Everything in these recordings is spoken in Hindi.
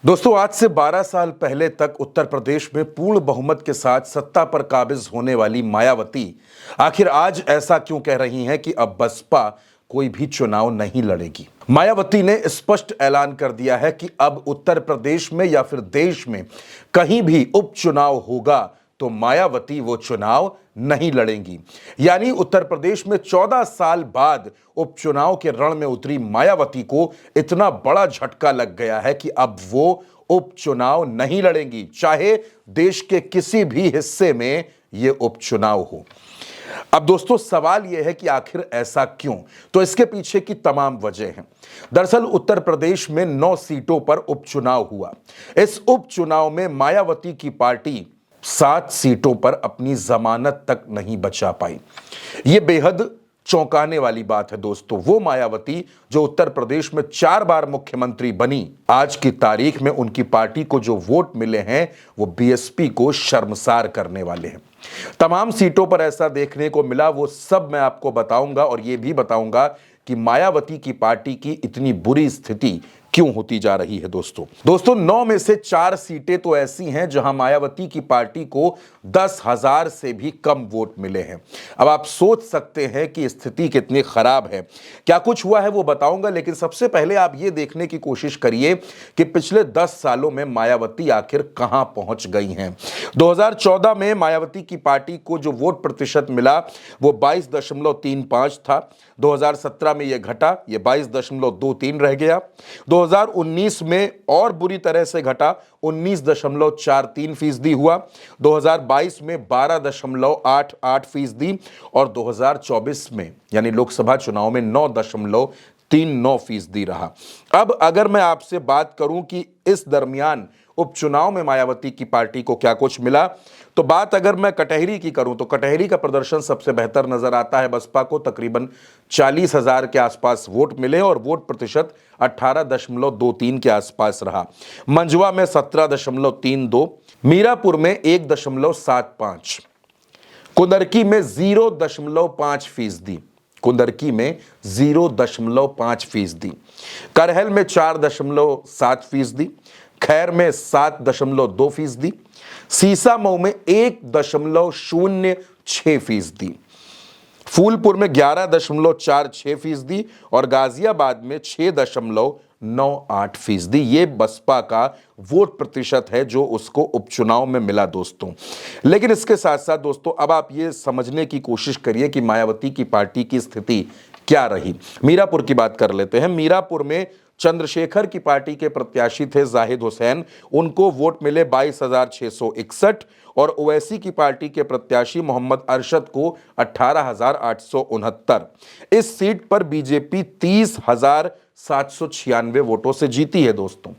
दोस्तों, आज से 12 साल पहले तक उत्तर प्रदेश में पूर्ण बहुमत के साथ सत्ता पर काबिज होने वाली मायावती आखिर आज ऐसा क्यों कह रही हैं कि अब बसपा कोई भी चुनाव नहीं लड़ेगी। मायावती ने स्पष्ट ऐलान कर दिया है कि अब उत्तर प्रदेश में या फिर देश में कहीं भी उपचुनाव होगा तो मायावती वो चुनाव नहीं लड़ेंगी। यानी उत्तर प्रदेश में 14 साल बाद उपचुनाव के रण में उतरी मायावती को इतना बड़ा झटका लग गया है कि अब वो उपचुनाव नहीं लड़ेंगी, चाहे देश के किसी भी हिस्से में ये उपचुनाव हो। अब दोस्तों, सवाल यह है कि आखिर ऐसा क्यों? तो इसके पीछे की तमाम वजह हैं। दरअसल उत्तर प्रदेश में 9 सीटों पर उपचुनाव हुआ। इस उपचुनाव में मायावती की पार्टी 7 सीटों पर अपनी जमानत तक नहीं बचा पाई। यह बेहद चौंकाने वाली बात है दोस्तों। वो मायावती जो उत्तर प्रदेश में 4 बार मुख्यमंत्री बनी, आज की तारीख में उनकी पार्टी को जो वोट मिले हैं वो बीएसपी को शर्मसार करने वाले हैं। तमाम सीटों पर ऐसा देखने को मिला, वो सब मैं आपको बताऊंगा और ये भी बताऊंगा कि मायावती की पार्टी की इतनी बुरी स्थिति क्यों होती जा रही है। दोस्तों 9 में से 4 सीटें तो ऐसी हैं जहां मायावती की पार्टी को 10,000 से भी कम वोट मिले हैं। अब आप सोच सकते हैं कि स्थिति कितनी खराब है। क्या कुछ हुआ है वो बताऊंगा, लेकिन सबसे पहले आप ये देखने की कोशिश करिए कि पिछले 10 सालों में मायावती आखिर कहां पहुंच गई हैं। 2014 में मायावती की पार्टी को जो वोट प्रतिशत मिला वो 22.35 था। 2017 में यह घटा, यह 22.23 रह गया। 2019 में और बुरी तरह से घटा, 19.43% हुआ। 2022 में 12.88% और 2024 में यानी लोकसभा चुनाव में 9.39% रहा। अब अगर मैं आपसे बात करूं कि इस दरमियान उपचुनाव में मायावती की पार्टी को क्या कुछ मिला, तो बात अगर मैं कटहरी की करूं तो कटहरी का प्रदर्शन सबसे बेहतर नजर आता है। बसपा को तकरीबन 40,000 के आसपास वोट मिले और वोट प्रतिशत 18.23 के आसपास रहा। मंझवा में 17.32, मीरापुर में 1.75, कुंदरकी में 0.5%, कुंदरकी में 0.5%, करहल में 4.7%, खैर में 7.2%, सीसामऊ में 1.06%, फूलपुर में 11.46% और गाजियाबाद में 6.98%। ये बसपा का वोट प्रतिशत है जो उसको उपचुनाव में मिला दोस्तों। लेकिन इसके साथ साथ दोस्तों अब आप ये समझने की कोशिश करिए कि मायावती की पार्टी की स्थिति क्या रही। मीरापुर की बात कर लेते हैं। मीरापुर में चंद्रशेखर की पार्टी के प्रत्याशी थे जाहिद हुसैन, उनको वोट मिले 22,661 और ओवैसी की पार्टी के प्रत्याशी मोहम्मद अरशद को 18,869। इस सीट पर बीजेपी 30,796 वोटों से जीती है दोस्तों।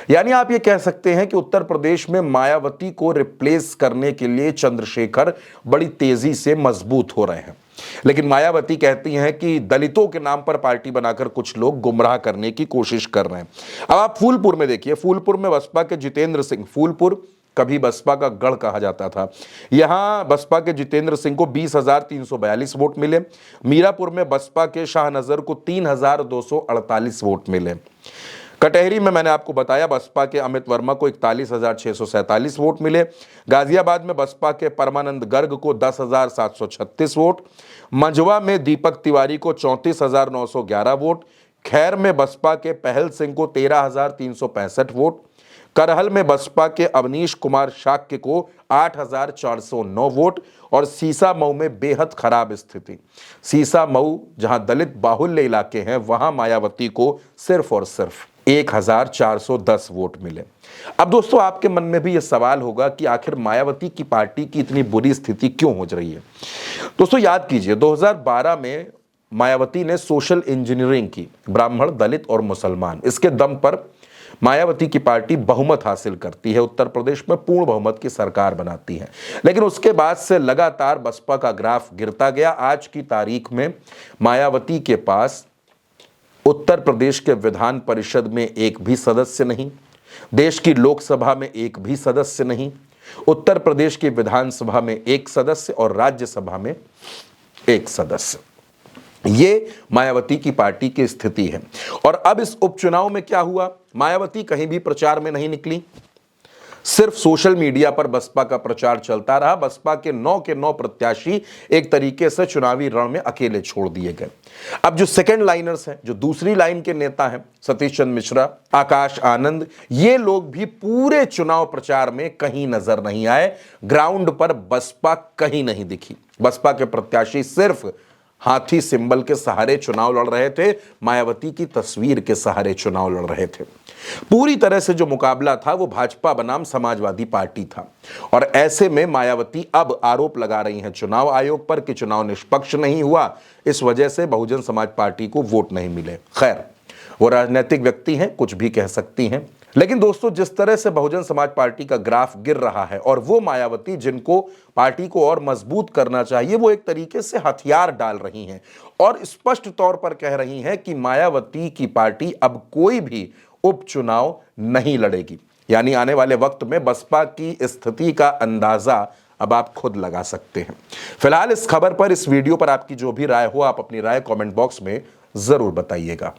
यानी आप ये कह सकते हैं कि उत्तर प्रदेश में मायावती को रिप्लेस करने के लिए चंद्रशेखर बड़ी तेजी से मजबूत हो रहे हैं। लेकिन मायावती कहती हैं कि दलितों के नाम पर पार्टी बनाकर कुछ लोग गुमराह करने की कोशिश कर रहे हैं। अब आप फूलपुर में देखिए, फूलपुर में बसपा के जितेंद्र सिंह, फूलपुर कभी बसपा का गढ़ कहा जाता था, यहां बसपा के जितेंद्र सिंह को 20,342 वोट मिले। मीरापुर में बसपा के शाहनजर को 3,248 वोट मिले। कटहरी में मैंने आपको बताया बसपा के अमित वर्मा को 41,647 वोट मिले। गाजियाबाद में बसपा के परमानंद गर्ग को 10,736 वोट। मंझवा में दीपक तिवारी को 34,911 वोट। खैर में बसपा के पहल सिंह को 13,365 वोट। करहल में बसपा के अवनीश कुमार शाक्य को 8,409 वोट और सीसामऊ में बेहद खराब स्थिति। सीसामऊ जहां दलित बाहुल्य इलाके हैं वहां मायावती को सिर्फ और सिर्फ 1,410 वोट मिले। अब दोस्तों आपके मन में भी यह सवाल होगा कि आखिर मायावती की पार्टी की इतनी बुरी स्थिति क्यों हो रही है। दोस्तों याद कीजिए 2012 में मायावती ने सोशल इंजीनियरिंग की, ब्राह्मण, दलित और मुसलमान, इसके दम पर मायावती की पार्टी बहुमत हासिल करती है, उत्तर प्रदेश में पूर्ण बहुमत की सरकार बनाती है। लेकिन उसके बाद से लगातार बसपा का ग्राफ गिरता गया। आज की तारीख में मायावती के पास उत्तर प्रदेश के विधान परिषद में एक भी सदस्य नहीं, देश की लोकसभा में एक भी सदस्य नहीं, उत्तर प्रदेश की विधानसभा में एक सदस्य और राज्यसभा में एक सदस्य। ये मायावती की पार्टी की स्थिति है। और अब इस उपचुनाव में क्या हुआ, मायावती कहीं भी प्रचार में नहीं निकली, सिर्फ सोशल मीडिया पर बसपा का प्रचार चलता रहा। बसपा के 9 के 9 प्रत्याशी एक तरीके से चुनावी रण में अकेले छोड़ दिए गए। अब जो सेकंड लाइनर्स हैं, जो दूसरी लाइन के नेता हैं, सतीश चंद्र मिश्रा, आकाश आनंद, ये लोग भी पूरे चुनाव प्रचार में कहीं नजर नहीं आए। ग्राउंड पर बसपा कहीं नहीं दिखी। बसपा के प्रत्याशी सिर्फ हाथी सिंबल के सहारे चुनाव लड़ रहे थे, मायावती की तस्वीर के सहारे चुनाव लड़ रहे थे। पूरी तरह से जो मुकाबला था वो भाजपा बनाम समाजवादी पार्टी था। और ऐसे में मायावती अब आरोप लगा रही हैं चुनाव आयोग पर कि चुनाव निष्पक्ष नहीं हुआ, इस वजह से बहुजन समाज पार्टी को वोट नहीं मिले। खैर, वो राजनीतिक व्यक्ति हैं, कुछ भी कह सकती हैं। लेकिन दोस्तों, जिस तरह से बहुजन समाज पार्टी का ग्राफ गिर रहा है और वो मायावती जिनको पार्टी को और मजबूत करना चाहिए, वो एक तरीके से हथियार डाल रही हैं और स्पष्ट तौर पर कह रही हैं कि मायावती की पार्टी अब कोई भी उपचुनाव नहीं लड़ेगी। यानी आने वाले वक्त में बसपा की स्थिति का अंदाजा अब आप खुद लगा सकते हैं। फिलहाल इस खबर पर, इस वीडियो पर आपकी जो भी राय हो, आप अपनी राय कमेंट बॉक्स में जरूर बताइएगा।